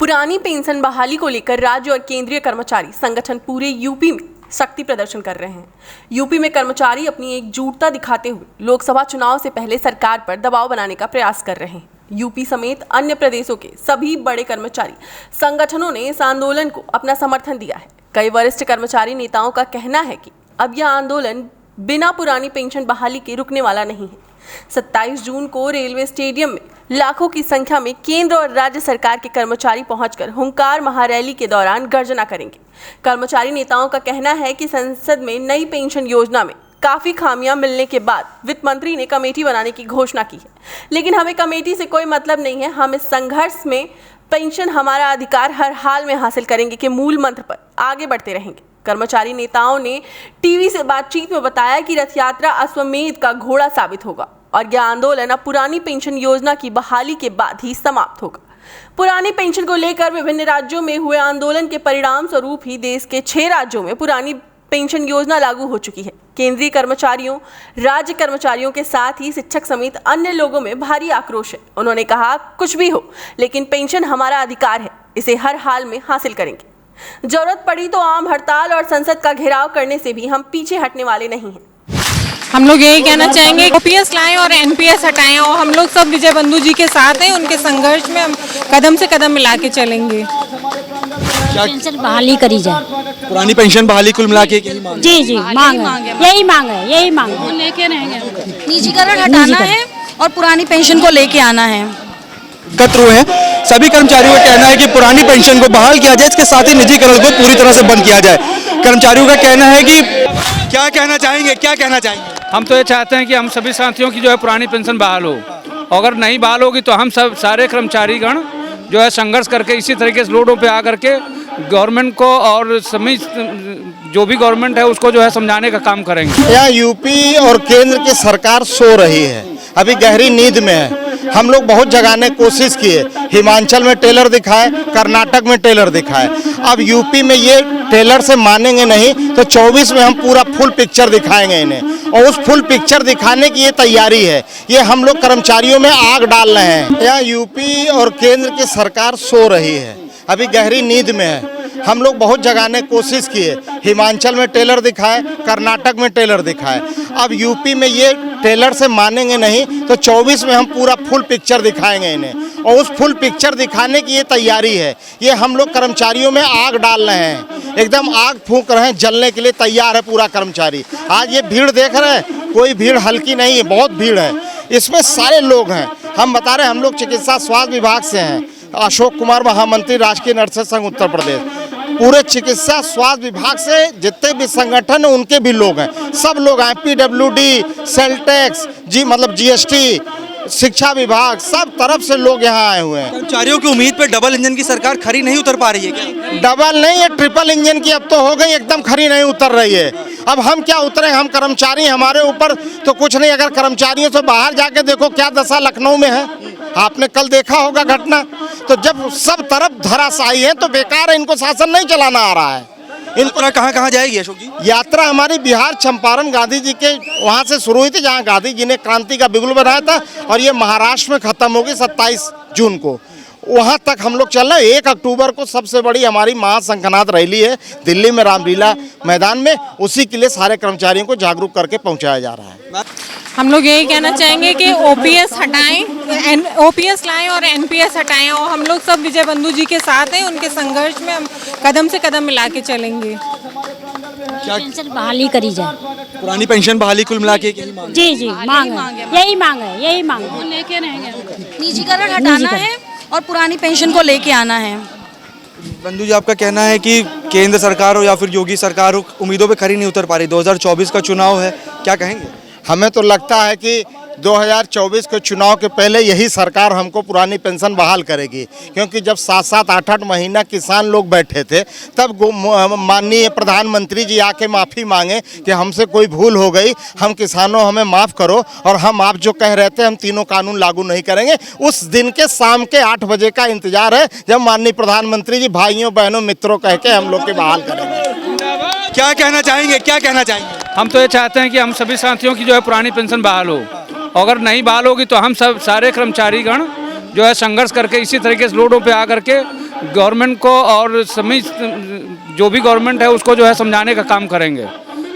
पुरानी पेंशन बहाली को लेकर राज्य और केंद्रीय कर्मचारी संगठन पूरे यूपी में शक्ति प्रदर्शन कर रहे हैं। यूपी में कर्मचारी अपनी एकजुटता दिखाते हुए लोकसभा चुनाव से पहले सरकार पर दबाव बनाने का प्रयास कर रहे हैं। यूपी समेत अन्य प्रदेशों के सभी बड़े कर्मचारी संगठनों ने इस आंदोलन को अपना समर्थन दिया है। कई वरिष्ठ कर्मचारी नेताओं का कहना है कि अब यह आंदोलन बिना पुरानी पेंशन बहाली के रुकने वाला नहीं है। 27 जून को रेलवे स्टेडियम में लाखों की संख्या में केंद्र और राज्य सरकार के कर्मचारी पहुंचकर हुंकार महारैली के दौरान गर्जना करेंगे। कर्मचारी नेताओं का कहना है कि संसद में नई पेंशन योजना में काफी खामियां मिलने के बाद वित्त मंत्री ने कमेटी बनाने की घोषणा की है, लेकिन हमें कमेटी से कोई मतलब नहीं है। हम इस संघर्ष में पेंशन हमारा अधिकार हर हाल में हासिल करेंगे के मूल मंत्र पर आगे बढ़ते रहेंगे। कर्मचारी नेताओं ने टीवी से बातचीत में बताया कि रथ यात्रा अश्वमेध का घोड़ा साबित होगा और यह आंदोलन अब पुरानी पेंशन योजना की बहाली के बाद ही समाप्त होगा। पुरानी पेंशन को लेकर विभिन्न राज्यों में हुए आंदोलन के परिणाम स्वरूप ही देश के 6 राज्यों में पुरानी पेंशन योजना लागू हो चुकी है। केंद्रीय कर्मचारियों, राज्य कर्मचारियों के साथ ही शिक्षक समेत अन्य लोगों में भारी आक्रोश है। उन्होंने कहा, कुछ भी हो लेकिन पेंशन हमारा अधिकार है, इसे हर हाल में हासिल करेंगे। जरूरत पड़ी तो आम हड़ताल और संसद का घेराव करने से भी हम पीछे हटने वाले नहीं हैं। हम लोग यही कहना चाहेंगे, ओपीएस लाएं और एनपीएस हटाएं और हम लोग सब विजय बंधु जी के साथ हैं। उनके संघर्ष में हम कदम से कदम मिला के चलेंगे। पेंशन बहाली करी जाए, पुरानी पेंशन बहाली कुल मिला के जी मांग है, यही मांग है। लेके रहेंगे, निजीकरण हटाना है और पुरानी पेंशन को लेके आना है। एकत्र हुए हैं। सभी कर्मचारियों का कहना है कि पुरानी पेंशन को बहाल किया जाए, इसके साथ ही निजीकरण को पूरी तरह से बंद किया जाए। कर्मचारियों का कहना है कि क्या कहना चाहेंगे? हम तो ये चाहते हैं कि हम सभी साथियों की जो है पुरानी पेंशन बहाल हो। अगर नहीं बहाल होगी तो हम सब सारे कर्मचारीगण जो है संघर्ष करके इसी तरीके से रोडों पे आकर के गवर्नमेंट को और सभी जो भी गवर्नमेंट है उसको जो है समझाने का काम करेंगे। यहाँ यूपी और केंद्र की सरकार सो रही है, अभी गहरी नींद में है। हम लोग बहुत जगाने की कोशिश किए, हिमाचल में टेलर दिखाए, कर्नाटक में टेलर दिखाए। अब यूपी में ये टेलर से मानेंगे नहीं तो 24 में हम पूरा फुल पिक्चर दिखाएंगे इन्हें, और उस फुल पिक्चर दिखाने की ये तैयारी है। ये हम लोग कर्मचारियों में आग डाल रहे हैं। यहाँ यूपी और केंद्र की सरकार सो रही है, अभी गहरी नींद में है। हम लोग बहुत जगाने की कोशिश किए, हिमाचल में टेलर दिखाए, कर्नाटक में टेलर दिखाए। अब यूपी में ये टेलर से मानेंगे नहीं तो 24 में हम पूरा फुल पिक्चर दिखाएंगे इन्हें, और उस फुल पिक्चर दिखाने की ये तैयारी है। ये हम लोग कर्मचारियों में आग डाल रहे हैं, एकदम आग फूंक रहे हैं, जलने के लिए तैयार है पूरा कर्मचारी। आज ये भीड़ देख रहे हैं, कोई भीड़ हल्की नहीं है, बहुत भीड़ है। इसमें सारे लोग हैं, हम बता रहे हैं, हम लोग चिकित्सा स्वास्थ्य विभाग से हैं। अशोक कुमार महामंत्री, राष्ट्रीय नर्सेज संघ उत्तर प्रदेश, पूरे चिकित्सा स्वास्थ्य विभाग से जितने भी संगठन हैं उनके भी लोग हैं, सब लोग हैं। पीडब्ल्यूडी, सेल टैक्स, जीएसटी, शिक्षा विभाग, सब तरफ से लोग यहाँ आए हुए हैं। कर्मचारियों की उम्मीद पे डबल इंजन की सरकार खरी नहीं उतर पा रही है क्या? डबल नहीं है, ट्रिपल इंजन की अब तो हो गई, एकदम खरी नहीं उतर रही है। अब हम क्या उतरे, हम कर्मचारी, हमारे ऊपर तो कुछ नहीं। अगर कर्मचारियों से बाहर जाके देखो क्या दशा लखनऊ में है, आपने कल देखा होगा घटना। तो जब सब तरफ धराशायी है तो बेकार है, इनको शासन नहीं चलाना आ रहा है। यात्रा कहाँ जाएगी अशोक जी? यात्रा हमारी बिहार चंपारण गांधी जी के वहाँ से शुरू हुई थी, जहाँ गांधी जी ने क्रांति का बिगुल बनाया था, और ये महाराष्ट्र में खत्म होगी 27 जून को। वहाँ तक हम लोग चल रहे हैं। 1 अक्टूबर को सबसे बड़ी हमारी महाशंखनाद रैली है दिल्ली में, रामलीला मैदान में। उसी के लिए सारे कर्मचारियों को जागरूक करके पहुँचाया जा रहा है। हम लोग यही कहना चाहेंगे कि ओपीएस हटाएं, ओपीएस लाएं और एनपीएस हटाएं और हम लोग सब विजय बंधु जी के साथ हैं। उनके संघर्ष में हम कदम से कदम मिला के चलेंगे। पेंशन बहाली करी जाए, पुरानी पेंशन बहाली कुल मिला के जी मांग है, यही मांग है। लेके रहेंगे, निजीकरण हटाना है और पुरानी पेंशन को लेके आना है। बंधु जी, आपका कहना है कि केंद्र सरकार हो या फिर योगी सरकार हो, उम्मीदों पे खरी नहीं उतर पा रही। 2024 का चुनाव है, क्या कहेंगे? हमें तो लगता है कि 2024 के चुनाव के पहले यही सरकार हमको पुरानी पेंशन बहाल करेगी, क्योंकि जब 7-7, 8-8 महीना किसान लोग बैठे थे, तब माननीय प्रधानमंत्री जी आके माफ़ी मांगे कि हमसे कोई भूल हो गई, हम किसानों हमें माफ़ करो, और हम आप जो कह रहे थे हम तीनों कानून लागू नहीं करेंगे। उस दिन के शाम के 8 बजे का इंतजार है, जब माननीय प्रधानमंत्री जी भाइयों बहनों मित्रों कह के हम लोग के बहाल करेंगे। क्या कहना चाहेंगे? हम तो ये चाहते हैं कि हम सभी साथियों की जो है पुरानी पेंशन बहाल हो। अगर नहीं बहाल होगी तो हम सब सारे कर्मचारीगण जो है संघर्ष करके इसी तरीके से रोडों पे आकर के गवर्नमेंट को और सभी जो भी गवर्नमेंट है उसको जो है समझाने का काम करेंगे।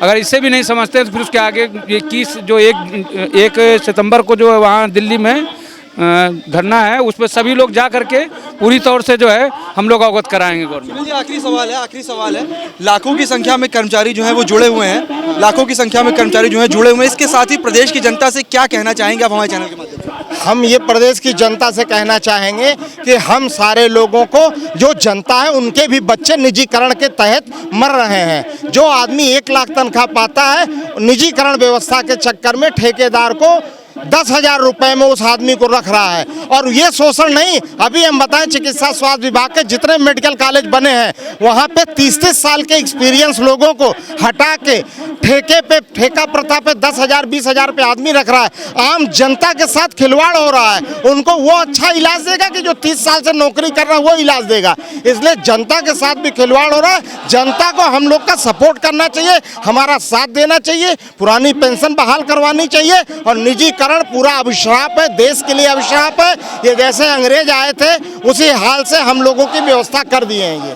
अगर इससे भी नहीं समझते तो फिर उसके आगे 21 जो 1 सितंबर को जो है वहाँ दिल्ली में धरना है, उस पर सभी लोग जा करके पूरी तौर से जो है हम लोग अवगत कराएंगे गवर्नमेंट। आखिरी सवाल है, लाखों की संख्या में कर्मचारी जो हैं वो जुड़े हुए हैं, लाखों की संख्या में कर्मचारी जो हैं जुड़े हुए हैं, इसके साथ ही प्रदेश की जनता से क्या कहना चाहेंगे आप हमारे चैनल के माध्यम से? हम ये प्रदेश की जनता से कहना चाहेंगे कि हम सारे लोगों को, जो जनता है उनके भी बच्चे निजीकरण के तहत मर रहे हैं। जो आदमी 1 लाख तनख्वाह पाता है, निजीकरण व्यवस्था के चक्कर में ठेकेदार को 10,000 रुपए में उस आदमी को रख रहा है। और ये शोषण नहीं, अभी हम बताएं चिकित्सा स्वास्थ्य विभाग के जितने मेडिकल कॉलेज बने हैं वहाँ पे 30-30 साल के एक्सपीरियंस लोगों को हटा के ठेका प्रथा पे 10,000 20,000 रुपये आदमी रख रहा है। आम जनता के साथ खिलवाड़ हो रहा है। उनको वो अच्छा इलाज देगा कि जो 30 साल से नौकरी कर रहा है वो इलाज देगा। इसलिए जनता के साथ भी खिलवाड़ हो रहा है। जनता को हम लोग का सपोर्ट करना चाहिए, हमारा साथ देना चाहिए, पुरानी पेंशन बहाल करवानी चाहिए। और निजीकरण पूरा अभिशाप है, देश के लिए अभिशाप है। ये जैसे अंग्रेज आए थे उसी हाल से हम लोगों की व्यवस्था कर दिए हैं ये।